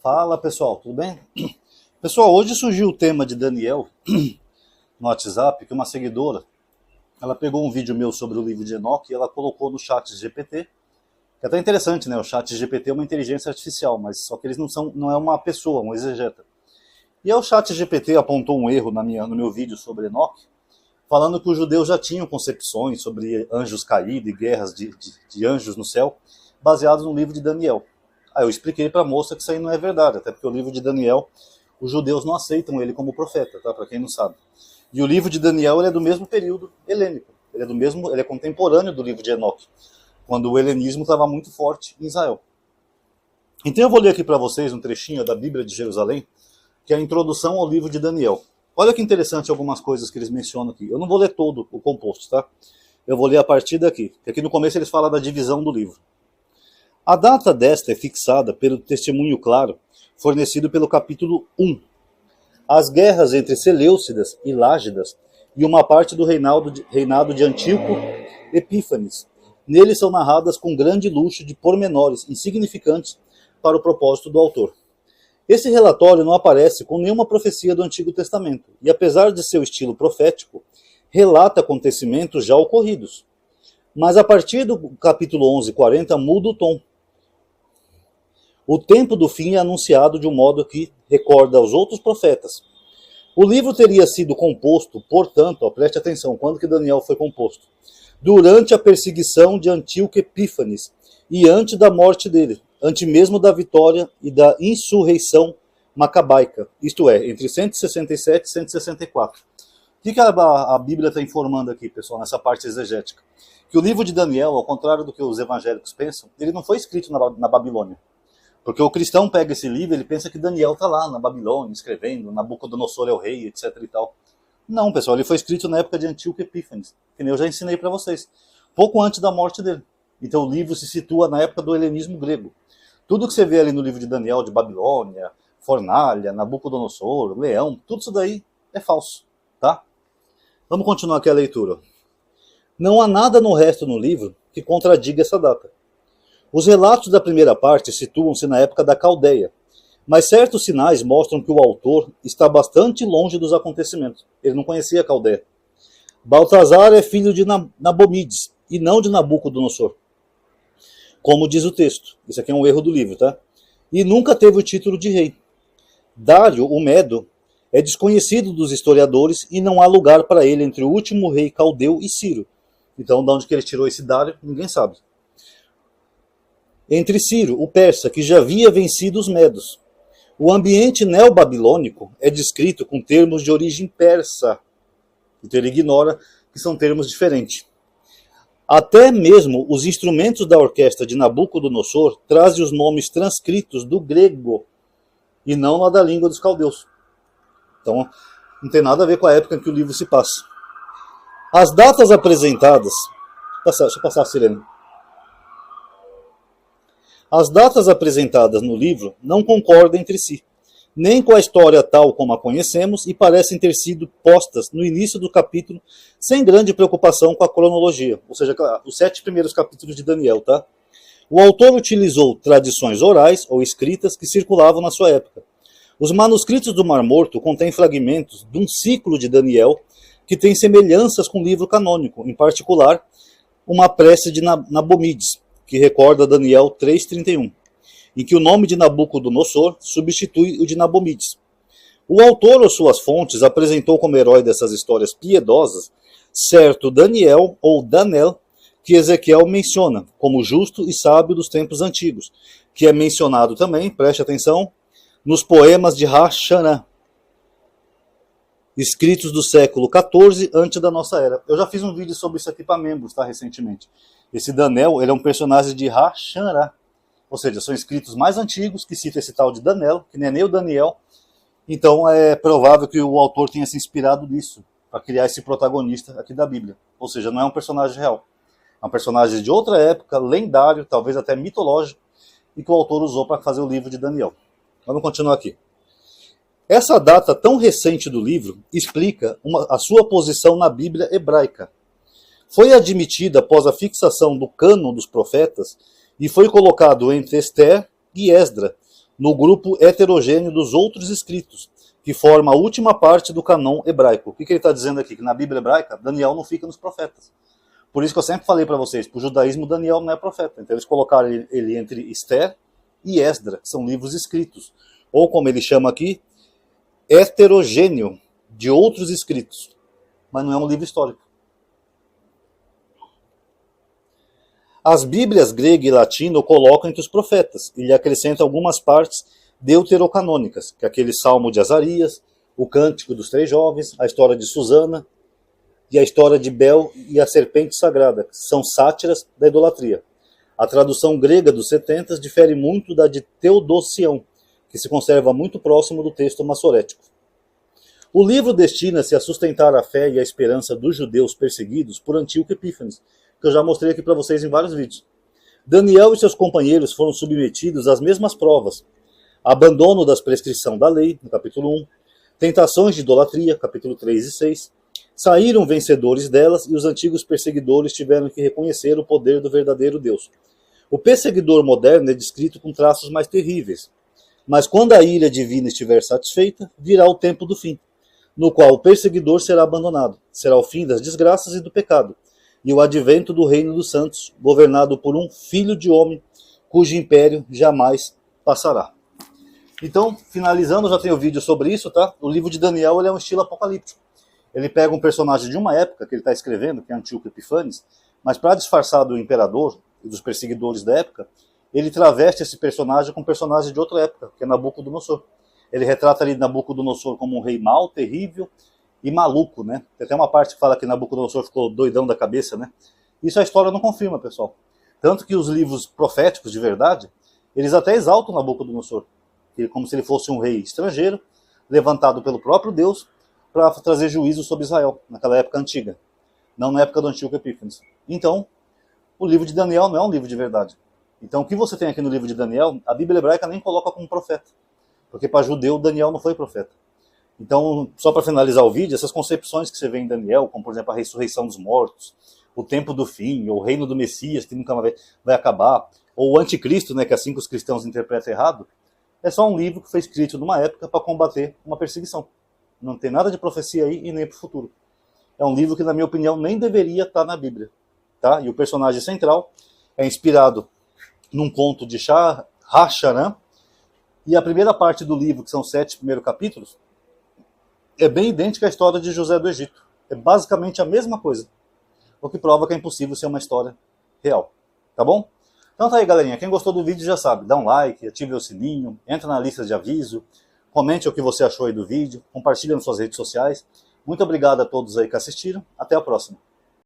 Fala pessoal, tudo bem? Pessoal, hoje surgiu o tema de Daniel no WhatsApp, que uma seguidora, ela pegou um vídeo meu sobre o livro de Enoque e ela colocou no chat GPT, que é até interessante, né? O chat GPT é uma inteligência artificial, mas só que eles não é uma pessoa, um exegeta. E aí o chat GPT apontou um erro no meu vídeo sobre Enoque, falando que os judeus já tinham concepções sobre anjos caídos e guerras de anjos no céu, baseados no livro de Daniel. Aí eu expliquei para a moça que isso aí não é verdade, até porque o livro de Daniel, os judeus não aceitam ele como profeta, tá? Para quem não sabe. E o livro de Daniel ele é do mesmo período helênico, ele é contemporâneo do livro de Enoque, quando o helenismo estava muito forte em Israel. Então eu vou ler aqui para vocês um trechinho da Bíblia de Jerusalém, que é a introdução ao livro de Daniel. Olha que interessante algumas coisas que eles mencionam aqui. Eu não vou ler todo o composto, tá? Eu vou ler a partir daqui, que aqui no começo eles falam da divisão do livro. A data desta é fixada pelo testemunho claro fornecido pelo capítulo 1. As guerras entre Seleucidas e Lágidas e uma parte do reinado de Antíoco Epífanes. Neles são narradas com grande luxo de pormenores insignificantes para o propósito do autor. Esse relatório não aparece com nenhuma profecia do Antigo Testamento e, apesar de seu estilo profético, relata acontecimentos já ocorridos. Mas a partir do capítulo 11:40 muda o tom. O tempo do fim é anunciado de um modo que recorda aos outros profetas. O livro teria sido composto, portanto, preste atenção, quando que Daniel foi composto? Durante a perseguição de Antíoco Epífanes e antes da morte dele, antes mesmo da vitória e da insurreição macabaica, isto é, entre 167 e 164. O que a Bíblia está informando aqui, pessoal, nessa parte exegética? Que o livro de Daniel, ao contrário do que os evangélicos pensam, ele não foi escrito na Babilônia. Porque o cristão pega esse livro e ele pensa que Daniel está lá na Babilônia, escrevendo, Nabucodonosor é o rei, etc. e tal. Não, pessoal, ele foi escrito na época de Antíoco Epífanes, que nem eu já ensinei para vocês, pouco antes da morte dele. Então o livro se situa na época do helenismo grego. Tudo que você vê ali no livro de Daniel, de Babilônia, fornalha, Nabucodonosor, leão, tudo isso daí é falso, tá? Vamos continuar aqui a leitura. Não há nada no resto no livro que contradiga essa data. Os relatos da primeira parte situam-se na época da Caldeia, mas certos sinais mostram que o autor está bastante longe dos acontecimentos. Ele não conhecia a Caldeia. Baltazar é filho de Nabomides, e não de Nabucodonosor, como diz o texto. Isso aqui é um erro do livro, tá? E nunca teve o título de rei. Dário, o Medo, é desconhecido dos historiadores e não há lugar para ele entre o último rei caldeu e Ciro. Então, de onde que ele tirou esse Dário, ninguém sabe. Entre Ciro, o persa, que já havia vencido os medos. O ambiente neobabilônico é descrito com termos de origem persa. Então ele ignora que são termos diferentes. Até mesmo os instrumentos da orquestra de Nabucodonosor trazem os nomes transcritos do grego e não lá da língua dos caldeus. Então não tem nada a ver com a época em que o livro se passa. As datas apresentadas... Deixa eu passar a sirene. As datas apresentadas no livro não concordam entre si, nem com a história tal como a conhecemos e parecem ter sido postas no início do capítulo sem grande preocupação com a cronologia, ou seja, os 7 primeiros capítulos de Daniel, tá? O autor utilizou tradições orais ou escritas que circulavam na sua época. Os manuscritos do Mar Morto contêm fragmentos de um ciclo de Daniel que tem semelhanças com o livro canônico, em particular, uma prece de Nabomides, que recorda Daniel 3:31, em que o nome de Nabucodonosor substitui o de Nabomides. O autor ou suas fontes apresentou como herói dessas histórias piedosas certo Daniel ou Danel, que Ezequiel menciona como justo e sábio dos tempos antigos, que é mencionado também, preste atenção, nos poemas de Hashanah, escritos do século XIV antes da nossa era. Eu já fiz um vídeo sobre isso aqui para membros, tá, recentemente. Esse Danel, ele é um personagem de Hashanah, ou seja, são escritos mais antigos que citam esse tal de Danel, que não é nem o Daniel. Então é provável que o autor tenha se inspirado nisso, para criar esse protagonista aqui da Bíblia. Ou seja, não é um personagem real. É um personagem de outra época, lendário, talvez até mitológico, e que o autor usou para fazer o livro de Daniel. Vamos continuar aqui. Essa data tão recente do livro explica a sua posição na Bíblia hebraica. Foi admitida após a fixação do cânon dos profetas e foi colocado entre Esther e Esdra, no grupo heterogêneo dos outros escritos, que forma a última parte do canon hebraico. O que ele está dizendo aqui? Que na Bíblia hebraica, Daniel não fica nos profetas. Por isso que eu sempre falei para vocês, para o judaísmo, Daniel não é profeta. Então eles colocaram ele entre Esther e Esdra, que são livros escritos. Ou como ele chama aqui, heterogêneo, de outros escritos. Mas não é um livro histórico. As Bíblias grega e latina o colocam entre os profetas e lhe acrescentam algumas partes deuterocanônicas, que é aquele Salmo de Azarias, o Cântico dos Três Jovens, a história de Susana e a história de Bel e a Serpente Sagrada, que são sátiras da idolatria. A tradução grega dos 70 difere muito da de Teodosião, que se conserva muito próximo do texto massorético. O livro destina-se a sustentar a fé e a esperança dos judeus perseguidos por Antíoco Epífanes, que eu já mostrei aqui para vocês em vários vídeos. Daniel e seus companheiros foram submetidos às mesmas provas. Abandono das prescrições da lei, no capítulo 1. Tentações de idolatria, capítulo 3 e 6. Saíram vencedores delas e os antigos perseguidores tiveram que reconhecer o poder do verdadeiro Deus. O perseguidor moderno é descrito com traços mais terríveis. Mas quando a ira divina estiver satisfeita, virá o tempo do fim, no qual o perseguidor será abandonado. Será o fim das desgraças e do pecado, e o advento do reino dos santos, governado por um filho de homem, cujo império jamais passará. Então, finalizando, já tenho vídeo sobre isso, tá? O livro de Daniel ele é um estilo apocalíptico. Ele pega um personagem de uma época que ele está escrevendo, que é Antíoco Epífanes, mas para disfarçar do imperador e dos perseguidores da época, ele traveste esse personagem com um personagem de outra época, que é Nabucodonosor. Ele retrata ali Nabucodonosor como um rei mau, terrível e maluco, né? Tem até uma parte que fala que Nabucodonosor ficou doidão da cabeça, né? Isso a história não confirma, pessoal. Tanto que os livros proféticos de verdade, eles até exaltam Nabucodonosor, como se ele fosse um rei estrangeiro, levantado pelo próprio Deus para trazer juízo sobre Israel, naquela época antiga, não na época do Antíoco Epífanes. Então, o livro de Daniel não é um livro de verdade. Então, o que você tem aqui no livro de Daniel, a Bíblia hebraica nem coloca como profeta, porque para judeu, Daniel não foi profeta. Então, só para finalizar o vídeo, essas concepções que você vê em Daniel, como por exemplo a ressurreição dos mortos, o tempo do fim, ou o reino do Messias, que nunca vai acabar, ou o anticristo, né, que é assim que os cristãos interpretam errado, é só um livro que foi escrito numa época para combater uma perseguição. Não tem nada de profecia aí e nem para o futuro. É um livro que, na minha opinião, nem deveria estar na Bíblia. Tá? E o personagem central é inspirado num conto de Shah Hasharan, e a primeira parte do livro, que são 7 primeiros capítulos, é bem idêntica à história de José do Egito. É basicamente a mesma coisa. O que prova que é impossível ser uma história real. Tá bom? Então tá aí, galerinha. Quem gostou do vídeo já sabe. Dá um like, ative o sininho, entra na lista de aviso, comente o que você achou aí do vídeo, compartilha nas suas redes sociais. Muito obrigado a todos aí que assistiram. Até a próxima.